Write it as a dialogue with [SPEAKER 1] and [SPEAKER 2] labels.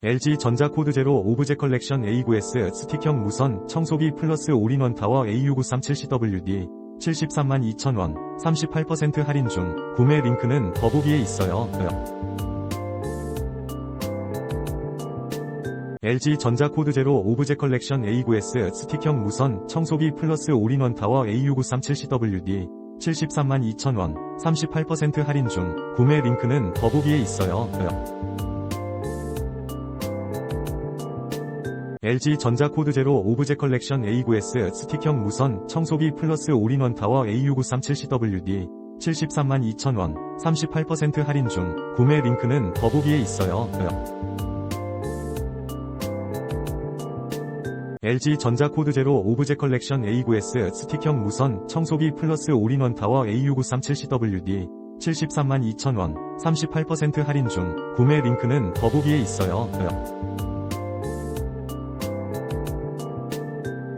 [SPEAKER 1] LG전자 코드제로 오브제컬렉션 A9S 스틱형 무선 청소기 플러스 올인원타워 AU937CWD 732,000원 38% 할인 중. 구매 링크는 더보기에 있어요. LG전자 코드제로 오브제컬렉션 A9S 스틱형 무선 청소기 플러스 올인원타워 AU937CWD 732,000원 38% 할인 중. 구매 링크는 더보기에 있어요. LG전자 코드제로 오브제컬렉션 A9S 스틱형 무선 청소기 플러스 올인원타워 AU937CWD 732,000원 38% 할인 중. 구매 링크는 더보기에 있어요. LG전자 코드제로 오브제컬렉션 A9S 스틱형 무선 청소기 플러스 올인원타워 AU937CWD 732,000원 38% 할인 중. 구매 링크는 더보기에 있어요.